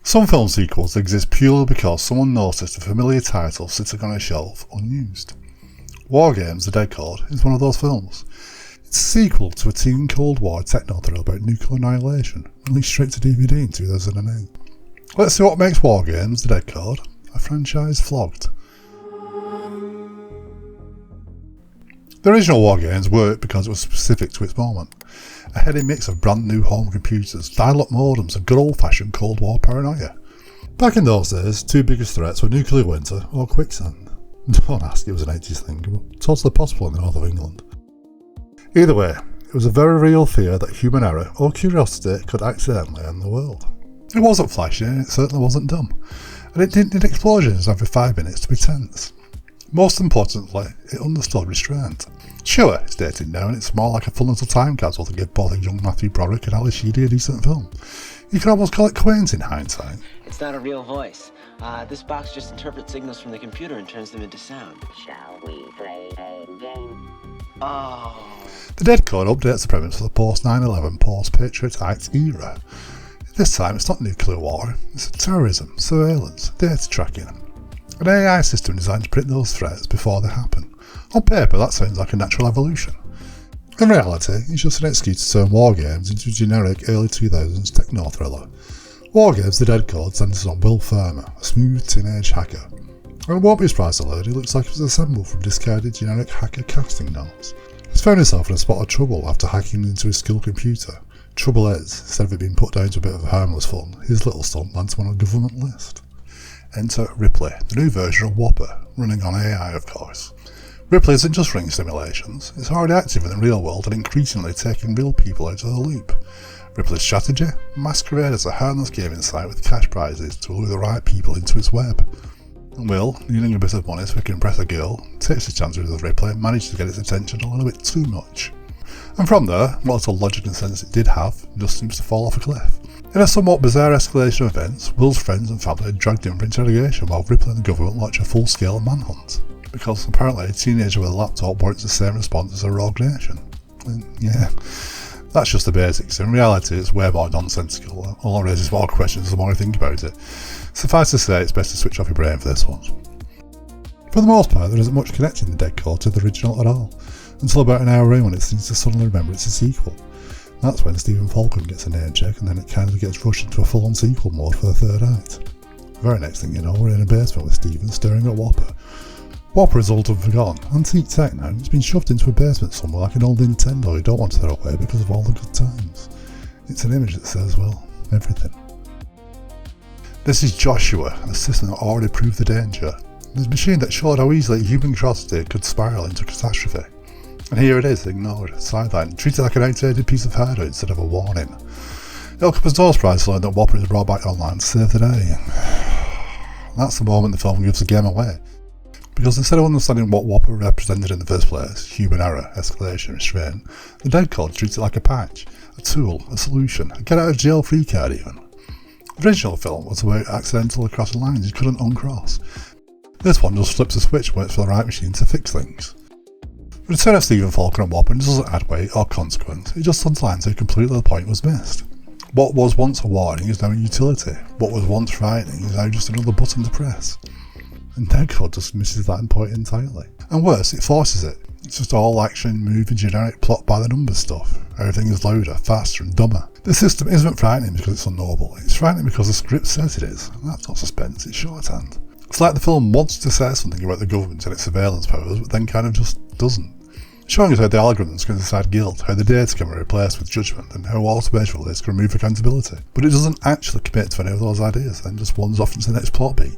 Some film sequels exist purely because someone noticed a familiar title sitting on a shelf unused. War Games: The Dead Code is one of those films. It's a sequel to a teen Cold War techno thriller about nuclear annihilation, released straight to DVD in 2008. Let's see what makes War Games: The Dead Code a franchise flogged. The original War Games worked because it was specific to its moment. A heady mix of brand new home computers, dial-up modems and good old-fashioned Cold War paranoia. Back in those days, two biggest threats were nuclear winter or quicksand. Don't ask, it was an 80s thing, but totally possible in the north of England. Either way, it was a very real fear that human error or curiosity could accidentally end the world. It wasn't flashy and it certainly wasn't dumb, and it didn't need explosions every 5 minutes to be tense. Most importantly, it understood restraint. Sure, it's dated now and it's more like a fun little time capsule to give both a young Matthew Broderick and Ali Sheedy a decent film. You could almost call it quaint in hindsight. It's not a real voice. This box just interprets signals from the computer and turns them into sound. Shall we play a game? Oh. The Dead Code updates the premise for the post-9/11, post-Patriot Act era. This time it's not nuclear war, it's terrorism, surveillance, data tracking. An AI system designed to predict those threats before they happen. On paper that sounds like a natural evolution. In reality, it's just an excuse to turn War Games into a generic early 2000s techno thriller. War Games: The Dead Code centres on Will Fermer, a smooth teenage hacker. And it won't be a surprise to learn he looks like it was assembled from discarded generic hacker casting notes. He's found himself in a spot of trouble after hacking into his school computer. Trouble is, instead of it being put down to a bit of harmless fun, his little stunt lands him on a government list. Enter Ripley, the new version of Whopper, running on AI of course. Ripley isn't just running simulations, it's already active in the real world and increasingly taking real people out of the loop. Ripley's strategy? Masquerade as a harmless gaming site with cash prizes to lure the right people into its web. And Will, needing a bit of money so he can impress a girl, takes his chances with Ripley and manages to get its attention a little bit too much. And from there, what little logic and sense it did have just seems to fall off a cliff. In a somewhat bizarre escalation of events, Will's friends and family are dragged in for interrogation while Ripley and the government launch a full-scale manhunt. Because apparently a teenager with a laptop warrants the same response as a rogue nation. And yeah, that's just the basics. In reality, it's way more nonsensical. All raises more questions the more I think about it. Suffice to say, it's best to switch off your brain for this one. For the most part, there isn't much connecting the Dead Code to the original at all, until about an hour in when it seems to suddenly remember it's a sequel. That's when Stephen Falcon gets a name check and then it kind of gets rushed into a full-on sequel mode for the third act. The very next thing you know, we're in a basement with Stephen staring at Whopper. Whopper is old and forgotten, antique tech now, it's been shoved into a basement somewhere like an old Nintendo you don't want to throw away because of all the good times. It's an image that says, well, everything. This is Joshua, a system that already proved the danger. This machine that showed how easily human curiosity could spiral into catastrophe. And here it is, ignored, sidelined, treated like an outdated piece of hardware instead of a warning. It'll come as no surprise to learn that Whopper is brought back online to save the day. That's the moment the film gives the game away. Because instead of understanding what Whopper represented in the first place, human error, escalation, restraint, the Dead Code treats it like a patch, a tool, a solution, a get out of jail free card even. The original film was about accidental crossing lines you couldn't uncross. This one just flips a switch and waits for the right machine to fix things. The return of Stephen Falcon and Whopper doesn't add weight or consequence, it just underlines how completely the point was missed. What was once a warning is now a utility, what was once frightening is now just another button to press. And Dead Code just misses that point entirely. And worse, it forces it. It's just all action, movie, generic plot by the numbers stuff. Everything is louder, faster and dumber. The system isn't frightening because it's unknowable, it's frightening because the script says it is. And that's not suspense, it's shorthand. It's like the film wants to say something about the government and its surveillance powers, but then kind of just doesn't. Showing us how the algorithms can decide guilt, how the data can be replaced with judgment, and how automation relays can remove accountability. But it doesn't actually commit to any of those ideas, then just wanders off into the next plot beat.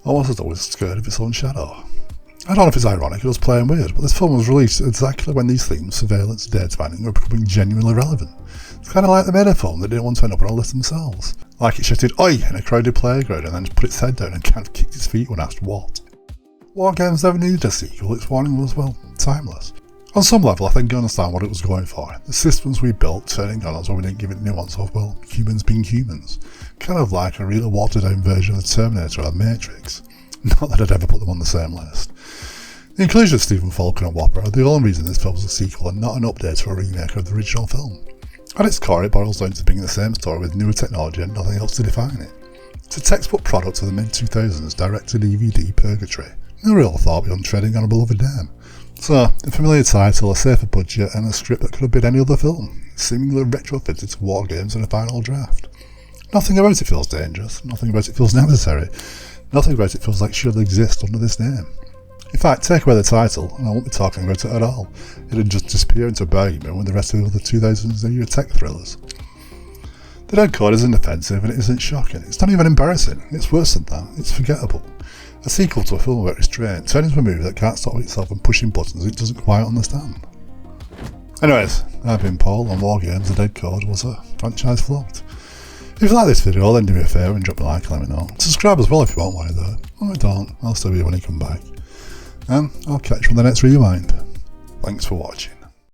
Almost as though it's scared of its own shadow. I don't know if it's ironic or just playing weird, but this film was released exactly when these themes, surveillance and data mining, were becoming genuinely relevant. It's kind of like they made a film that didn't want to end up on a list themselves. Like it shouted "Oi!" in a crowded playground and then just put its head down and kind of kicked its feet when asked what. War Games never needed a sequel, its warning was, well, timeless. On some level I think I understand what it was going for. The systems we built turning on us when we didn't give it nuance of, well, humans being humans. Kind of like a really watered down version of the Terminator or the Matrix. Not that I'd ever put them on the same list. The inclusion of Stephen Falcon and Whopper are the only reason this film is a sequel and not an update or a remake of the original film. At its core, it boils down to being the same story with newer technology and nothing else to define it. It's a textbook product of the mid-2000s direct-to-DVD purgatory. No real thought beyond treading on a beloved name. So, a familiar title, a safer budget, and a script that could have been any other film, seemingly retrofitted to war games in a final draft. Nothing about it feels dangerous, nothing about it feels necessary, nothing about it feels like it should exist under this name. In fact, take away the title, and I won't be talking about it at all. It'd just disappear into a bargain bin with the rest of the other 2000s era tech thrillers. The Dead Code isn't offensive and it isn't shocking. It's not even embarrassing. It's worse than that. It's forgettable. A sequel to a film about restraint, turning into a movie that can't stop itself and pushing buttons it doesn't quite understand. Anyways, I've been Paul, and War Games The Dead Code was a franchise flopped. If you like this video, then do me a favour and drop a like and let me know. Subscribe as well if you want while you're there. Or I don't, I'll still be here when you come back. And I'll catch you on the next Rewind. Thanks for watching.